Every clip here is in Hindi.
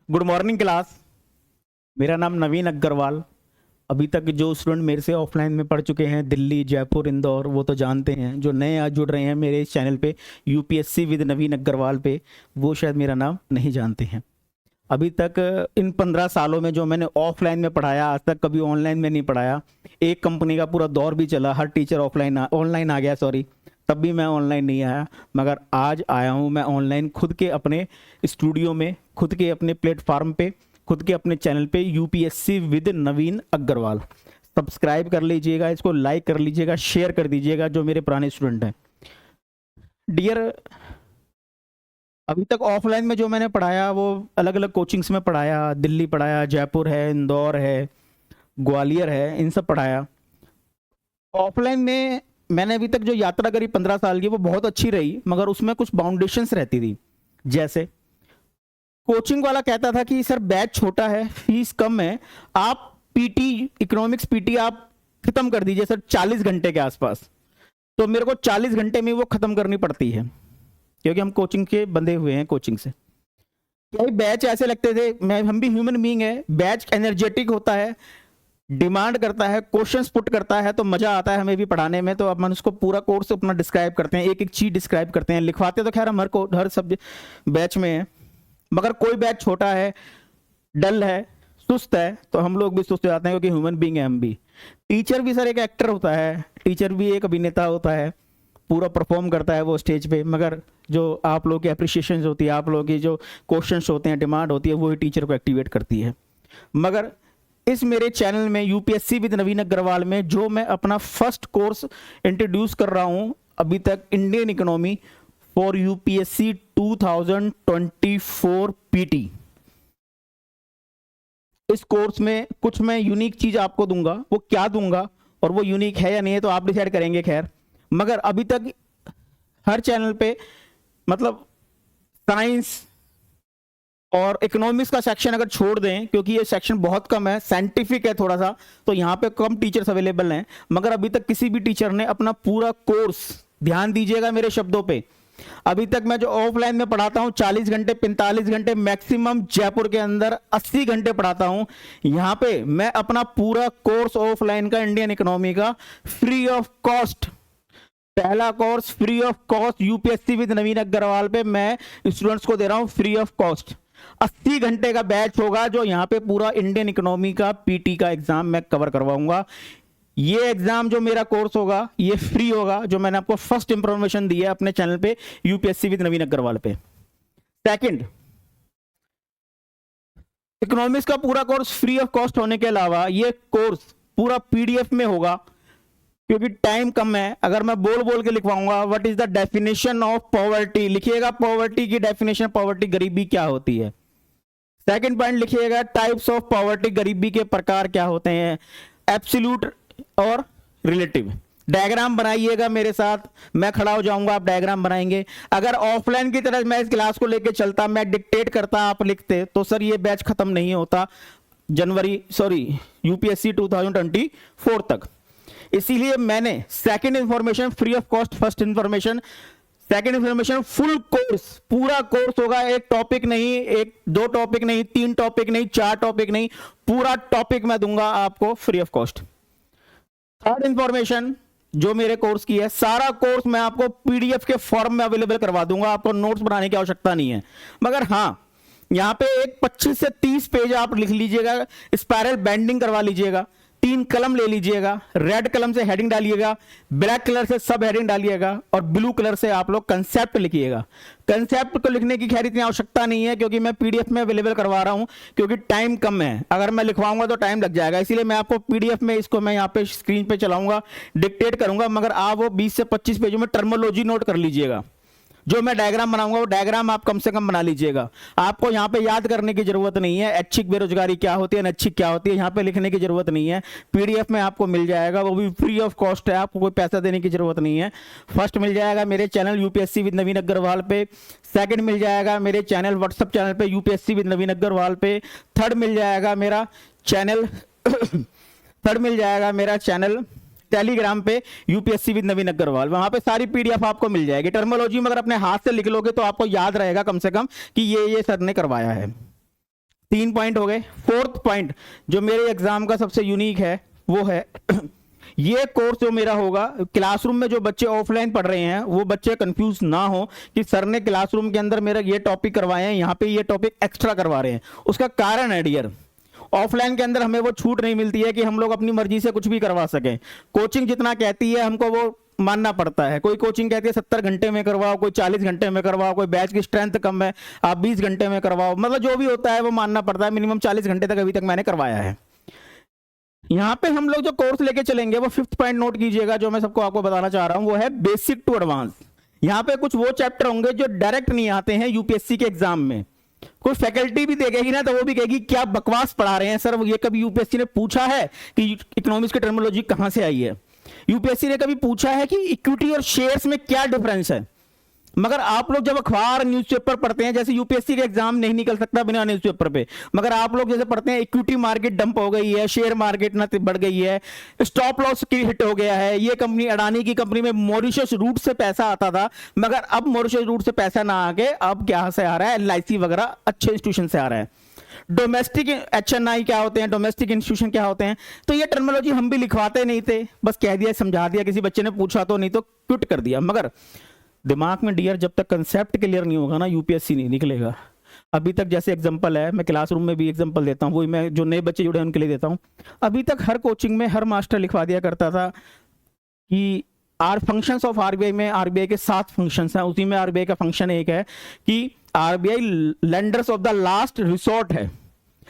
Good morning class. मेरा नाम नवीन अग्रवाल। अभी तक जो स्टूडेंट मेरे से ऑफलाइन में पढ़ चुके हैं दिल्ली, जयपुर, इंदौर, वो तो जानते हैं। जो नए आज जुड़ रहे हैं मेरे इस चैनल पे यूपीएससी विद नवीन अग्रवाल पे, वो शायद मेरा नाम नहीं जानते हैं। अभी तक इन 15 सालों में जो मैंने ऑफलाइन में पढ़ाया, आज तक कभी ऑनलाइन में नहीं पढ़ाया। एक कंपनी का पूरा दौर भी चला, हर टीचर ऑनलाइन आ गया, सॉरी, तब भी मैं ऑनलाइन नहीं आया। मगर आज आया हूँ मैं ऑनलाइन, खुद के अपने स्टूडियो में, खुद के अपने प्लेटफार्म पे, खुद के अपने चैनल पे, UPSC with Naveen Agarwal. Subscribe कर लीजिएगा, इसको लाइक कर लीजिएगा, शेयर कर दीजिएगा जो मेरे पुराने स्टूडेंट हैं। डियर, अभी तक ऑफलाइन में जो मैंने पढ़ाया वो अलग अलग कोचिंग्स में पढ़ाया। दिल्ली पढ़ाया, जयपुर है, इंदौर है, ग्वालियर है, इन सब पढ़ाया। ऑफलाइन में मैंने अभी तक जो यात्रा करी 15 साल की, वो बहुत अच्छी रही, मगर उसमें कुछ बाउंडेशंस रहती थी। जैसे कोचिंग वाला कहता था कि सर बैच छोटा है, फीस कम है, आप पीटी, इकोनॉमिक्स पीटी आप खत्म कर दीजिए सर 40 घंटे के आसपास। तो मेरे को 40 घंटे में वो खत्म करनी पड़ती है, क्योंकि हम कोचिंग के बंधे हुए हैं कोचिंग से। कई बैच ऐसे लगते थे, हम भी ह्यूमन बीइंग है, बैच एनर्जेटिक होता है, डिमांड करता है, क्वेश्चंस पुट करता है, तो मजा आता है हमें भी पढ़ाने में। तो अब हम उसको पूरा कोर्स अपना डिस्क्राइब करते हैं, एक एक चीज डिस्क्राइब करते हैं। लिखवाते तो खैर हम हर सब्जेक्ट बैच में है, मगर कोई बैच छोटा है, डल है, सुस्त है, तो हम लोग भी सुस्त हो जाते हैं, क्योंकि ह्यूमन बीइंग है हम भी। टीचर भी सर एक एक्टर होता है, टीचर भी एक अभिनेता होता है, पूरा परफॉर्म करता है वो स्टेज पे, मगर जो आप लोगों की अप्रिसिएशन होती है, आप लोगों की जो क्वेश्चंस होते हैं, डिमांड होती है, वो ही टीचर को एक्टिवेट करती है। मगर इस मेरे चैनल में यूपीएससी विद नवीन अग्रवाल में जो मैं अपना फर्स्ट कोर्स इंट्रोड्यूस कर रहा हूं अभी तक, Indian economy for UPSC 2024 PT. इस कोर्स में कुछ मैं यूनिक चीज आपको दूंगा, वो क्या दूंगा और वो यूनिक है या नहीं है तो आप डिसाइड करेंगे। खैर, मगर अभी तक हर चैनल पे मतलब साइंस और इकोनॉमिक्स का सेक्शन अगर छोड़ दें, क्योंकि ये सेक्शन बहुत कम है, साइंटिफिक है थोड़ा सा, तो यहाँ पे कम टीचर्स अवेलेबल हैं। मगर अभी तक किसी भी टीचर ने अपना पूरा कोर्स, ध्यान दीजिएगा मेरे शब्दों पे, अभी तक मैं जो ऑफलाइन में पढ़ाता हूं 40 घंटे, 45 घंटे, मैक्सिमम जयपुर के अंदर 80 घंटे पढ़ाता हूं। यहां पे मैं अपना पूरा कोर्स ऑफलाइन का, इंडियन इकोनॉमी का, फ्री ऑफ कॉस्ट, पहला course free of cost UPSC with Naveen Agarwal पे मैं स्टूडेंट्स को दे रहा हूं फ्री ऑफ कॉस्ट। 80 घंटे का बैच होगा, जो यहां पे पूरा इंडियन इकोनॉमी का पीटी का एग्जाम मैं कवर करवाऊंगा। ये एग्जाम जो मेरा कोर्स होगा ये फ्री होगा, जो मैंने आपको फर्स्ट इंफॉर्मेशन दी है अपने चैनल पे यूपीएससी विद नवीन अग्रवाल पे। सेकंड, इकोनॉमिक्स का पूरा कोर्स फ्री ऑफ कॉस्ट होने के अलावा ये कोर्स पूरा पीडीएफ में होगा, क्योंकि टाइम कम है। अगर मैं बोल बोल के लिखवाऊंगा, what is the definition of poverty, लिखिएगा पॉवर्टी की डेफिनेशन, पॉवर्टी गरीबी क्या होती है। सेकंड पॉइंट लिखिएगा टाइप्स ऑफ पॉवर्टी, गरीबी के प्रकार क्या होते हैं, एब्सोल्यूट और रिलेटिव। डायग्राम बनाइएगा मेरे साथ, मैं खड़ा हो जाऊंगा, आप डायग्राम बनाएंगे। अगर ऑफलाइन की तरह मैं इस क्लास को लेके चलता, मैं डिक्टेट करता, आप लिखते, तो सर ये बैच खत्म नहीं होता यूपीएससी 2024 तक। इसीलिए मैंने second information free of cost, first information, second information, full course, पूरा कोर्स होगा, एक टॉपिक नहीं, एक दो टॉपिक नहीं, 3 टॉपिक नहीं, 4 टॉपिक नहीं, पूरा टॉपिक मैं दूंगा आपको free of cost. Third information जो मेरे कोर्स की है, सारा कोर्स मैं आपको पीडीएफ के फॉर्म में अवेलेबल करवा दूंगा, आपको नोट्स बनाने की आवश्यकता नहीं है। मगर हां, यहां पे एक 25 से 30 पेज आप लिख लीजिएगा, स्पाइरल बैंडिंग करवा लीजिएगा, 3 कलम ले लीजिएगा, रेड कलम से हेडिंग डालिएगा, ब्लैक कलर से सब हेडिंग डालिएगा, और ब्लू कलर से आप लोग कंसेप्ट लिखिएगा। कंसेप्ट को लिखने की खैर इतनी आवश्यकता नहीं है, क्योंकि मैं पीडीएफ में अवेलेबल करवा रहा हूं, क्योंकि टाइम कम है। अगर मैं लिखवाऊंगा तो टाइम लग जाएगा, इसीलिए मैं आपको पीडीएफ में, इसको मैं यहाँ पे स्क्रीन पे चलाऊंगा, डिक्टेट करूंगा, मगर आप वो 20 से 25 पेजों में टर्मोलॉजी नोट कर लीजिएगा। जो मैं डायग्राम बनाऊंगा वो डायग्राम आप कम से कम बना लीजिएगा। आपको यहाँ पे याद करने की जरूरत नहीं है, ऐच्छिक बेरोजगारी क्या होती है, अनैच्छिक क्या होती है, यहाँ पे लिखने की जरूरत नहीं है। पीडीएफ में आपको मिल जाएगा, वो भी फ्री ऑफ कॉस्ट है, आपको कोई पैसा देने की जरूरत नहीं है। फर्स्ट मिल जाएगा मेरे channel UPSC with Naveen Agarwal पे, सेकंड मिल जाएगा मेरे चैनल व्हाट्सएप चैनल पे यूपीएससी विद नवीन अग्रवाल पे, थर्ड मिल जाएगा मेरा चैनल थर्ड मिल जाएगा मेरा चैनल टेलीग्राम पे यूपीएससी विद नवीन अग्रवाल, वहां पे सारी पीडीएफ आपको मिल जाएगी। टर्मोलॉजी में अगर अपने हाथ से लिख लोगे तो आपको याद रहेगा कम से कम कि ये सर ने करवाया है। 3 पॉइंट हो गए। फोर्थ पॉइंट जो मेरे एग्जाम का सबसे यूनिक है वो है ये कोर्स जो मेरा होगा, क्लासरूम में जो बच्चे ऑफलाइन पढ़ रहे हैं वो बच्चे कंफ्यूज ना हो कि सर ने क्लासरूम के अंदर मेरा ये टॉपिक करवाए हैं, यहाँ पे ये टॉपिक एक्स्ट्रा करवा रहे हैं। उसका कारण है डियर, ऑफलाइन के अंदर हमें वो छूट नहीं मिलती है कि हम लोग अपनी मर्जी से कुछ भी करवा सकें। कोचिंग जितना कहती है हमको वो मानना पड़ता है। कोई कोचिंग कहती है 70 घंटे में करवाओ, कोई 40 घंटे में करवाओ, कोई बैच की स्ट्रेंथ कम है आप 20 घंटे में करवाओ, मतलब जो भी होता है वो मानना पड़ता है। मिनिमम 40 घंटे तक अभी तक मैंने करवाया है। यहाँ पे हम लोग जो कोर्स लेके चलेंगे वो 5th पॉइंट नोट कीजिएगा जो मैं सबको आपको बताना चाह रहा हूं, वो है बेसिक टू एडवांस। यहाँ पे कुछ वो चैप्टर होंगे जो डायरेक्ट नहीं आते हैं यूपीएससी के एग्जाम में। कोई फैकल्टी भी देखेगी ना तो वो भी कहेगी क्या बकवास पढ़ा रहे हैं सर, ये कभी यूपीएससी ने पूछा है कि इकोनॉमिक्स की टर्मिनोलॉजी कहां से आई है? यूपीएससी ने कभी पूछा है कि इक्विटी और शेयर्स में क्या डिफरेंस है? मगर आप लोग जब अखबार न्यूज़पेपर पढ़ते हैं, जैसे यूपीएससी का एग्जाम नहीं निकल सकता बिना न्यूज़पेपर पे, मगर आप लोग जैसे पढ़ते हैं इक्विटी मार्केट डंप हो गई है, शेयर मार्केट ना बढ़ गई है, स्टॉप लॉस की हिट हो गया है, ये कंपनी अडानी की कंपनी में मॉरिशस रूट से पैसा आता था मगर अब मॉरिशस रूट से पैसा ना आके अब क्या से आ रहा है, एलआईसी वगैरह अच्छे इंस्टीट्यूशन से आ रहा है। डोमेस्टिक एचएनआई क्या होते हैं, डोमेस्टिक इंस्टीट्यूशन क्या होते हैं, तो ये टर्मिनोलॉजी हम भी लिखवाते नहीं थे, बस कह दिया समझा दिया, किसी बच्चे ने पूछा तो नहीं तो क्विट कर दिया। मगर दिमाग में डियर जब तक कंसेप्ट क्लियर नहीं होगा ना यूपीएससी नहीं निकलेगा। अभी तक जैसे एग्जांपल है, मैं क्लासरूम में भी एग्जांपल देता हूँ, वही मैं जो नए बच्चे जुड़े हैं उनके लिए देता हूँ। अभी तक हर कोचिंग में हर मास्टर लिखवा दिया करता था कि फंक्शंस ऑफ आरबीआई में आरबीआई के 7 फंक्शंस हैं, उसी में आरबीआई का फंक्शन एक है कि RBI lenders of the last resort है,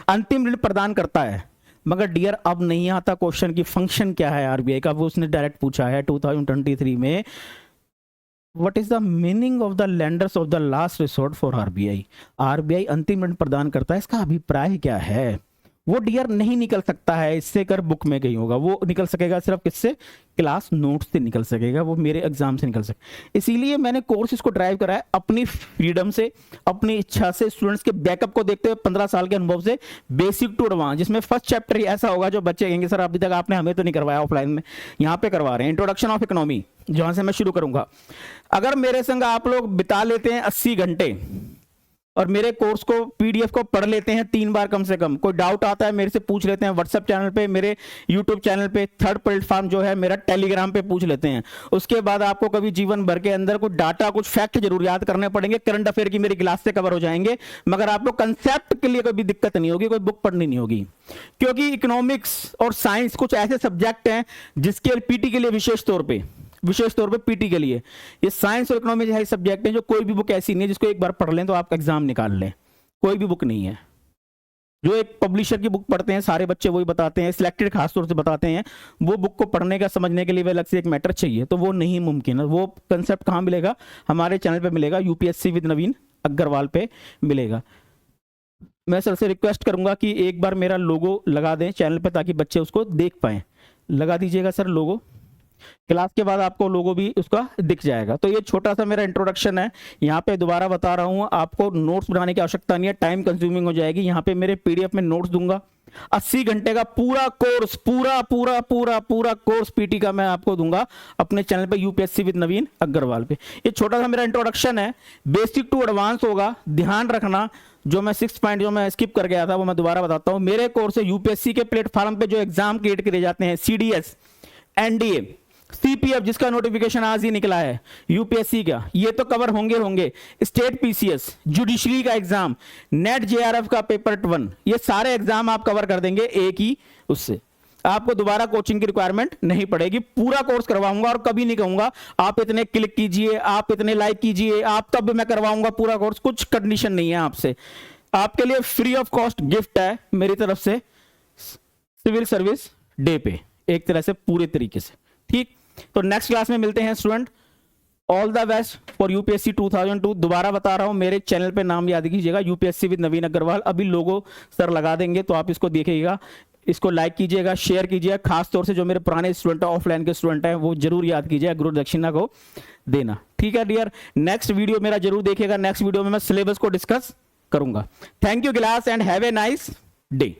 अंतिम ऋण प्रदान करता है। मगर डियर अब नहीं आता क्वेश्चन की फंक्शन क्या है आरबीआई का, वो उसने डायरेक्ट पूछा है 2023 में, what is the meaning of the lenders of the last resort for RBI? RBI अंतिम ऋण प्रदान करता है, इसका अभिप्राय क्या है? वो डियर नहीं निकल सकता है इससे कर बुक में कहीं होगा, वो निकल सकेगा सिर्फ किससे? क्लास नोट्स से निकल सकेगा, वो मेरे एग्जाम से निकल सके। इसीलिए मैंने कोर्स इसको ड्राइव करा है अपनी फ्रीडम से, अपनी इच्छा से, स्टूडेंट्स के बैकअप को देखते हुए 15 साल के अनुभव से, बेसिक टू एडवांस, जिसमें फर्स्ट चैप्टर ही ऐसा होगा जो बच्चे कहेंगे सर अभी तक आपने हमें तो नहीं करवाया ऑफलाइन में, यहाँ पे करवा रहे हैं। इंट्रोडक्शन ऑफ इकोनॉमी जहां से मैं शुरू करूंगा। अगर मेरे संग आप लोग बिता लेते हैं 80 घंटे और मेरे कोर्स को पीडीएफ को पढ़ लेते हैं 3 बार कम से कम, कोई डाउट आता है मेरे से पूछ लेते हैं व्हाट्सएप चैनल पे, मेरे यूट्यूब चैनल पे, थर्ड प्लेटफॉर्म जो है मेरा टेलीग्राम पे पूछ लेते हैं। उसके बाद आपको कभी जीवन भर के अंदर कुछ डाटा कुछ फैक्ट जरूर याद करने पड़ेंगे, करंट अफेयर की मेरी क्लास से कवर हो जाएंगे, मगर आपको कंसेप्ट के लिए कोई दिक्कत नहीं होगी, कोई बुक पढ़नी नहीं होगी। क्योंकि इकोनॉमिक्स और साइंस कुछ ऐसे सब्जेक्ट हैं जिसके पीटी के लिए विशेष तौर पे पीटी के लिए ये साइंस और इकोनॉमी जैसे सब्जेक्ट हैं जो कोई भी बुक ऐसी नहीं है जिसको एक बार पढ़ लें तो आप एग्जाम निकाल लें। कोई भी बुक नहीं है। जो एक पब्लिशर की बुक पढ़ते हैं सारे बच्चे वही बताते हैं, सिलेक्टेड खासतौर से बताते हैं, वो बुक को पढ़ने का समझने के लिए वह अलग से एक मैटर चाहिए, तो वो नहीं मुमकिन है। वो कंसेप्ट कहाँ मिलेगा? हमारे चैनल पे मिलेगा, यूपीएससी विद नवीन अग्रवाल पे मिलेगा। मैं सर से रिक्वेस्ट करूंगा कि एक बार मेरा लोगो लगा दें चैनल पे ताकि बच्चे उसको देख पाएं। लगा दीजिएगा सर लोगो, क्लास के बाद आपको लोगो भी उसका दिख जाएगा। तो ये छोटा सा मेरा इंट्रोडक्शन है। यहाँ पे दोबारा बता रहा हूँ, आपको नोट्स बनाने की आवश्यकता नहीं है, टाइम कंज्यूमिंग हो जाएगी। यहाँ पे मेरे पीडीएफ में नोट्स दूंगा, 80 घंटे का पूरा कोर्स, पूरा कोर्स पीटी का मैं आपको दूंगा अपने चैनल पे यूपीएससी विद नवीन अग्रवाल पे। ये छोटा सा मेरा इंट्रोडक्शन है, बेसिक टू एडवांस होगा। ध्यान रखना, जो मैं 6 पॉइंट जो मैं स्किप कर गया था वो मैं दोबारा बताता हूँ। मेरे कोर्स है यूपीएससी के प्लेटफॉर्म पे जो एग्जाम क्रिएट किए जाते हैं, सीडीएस, एनडीए, सीपीएफ जिसका नोटिफिकेशन आज ही निकला है, यूपीएससी का, ये तो कवर होंगे। स्टेट पीसीएस, जुडिशरी का एग्जाम, नेट जेआरएफ का पेपर 1, ये सारे एग्जाम आप कवर कर देंगे एक ही उससे। आपको दोबारा कोचिंग की रिक्वायरमेंट नहीं पड़ेगी। पूरा कोर्स करवाऊंगा और कभी नहीं कहूंगा आप इतने क्लिक कीजिए, आप इतने लाइक कीजिए, आप तब मैं करवाऊंगा पूरा कोर्स। कुछ कंडीशन नहीं है आपसे, आपके लिए फ्री ऑफ कॉस्ट गिफ्ट है मेरी तरफ से, सिविल सर्विस डे पे, एक तरह से पूरे तरीके से। ठीक, तो नेक्स्ट क्लास में मिलते हैं student. All the best for UPSC 2002। दोबारा बता रहा हूं, मेरे चैनल पे नाम याद कीजिएगा, यूपीएससी विद नवीन अग्रवाल। अभी लोगो सर लगा देंगे तो आप इसको देखिएगा, इसको लाइक कीजिएगा, शेयर कीजिएगा। खास तौर से जो मेरे पुराने स्टूडेंट है, ऑफलाइन के स्टूडेंट हैं, वो जरूर याद कीजिएगा, गुरु दक्षिणा को देना। ठीक है डियर, नेक्स्ट वीडियो मेरा जरूर देखिएगा। नेक्स्ट वीडियो में मैं सिलेबस को डिस्कस करूंगा। Thank you class and have a nice day.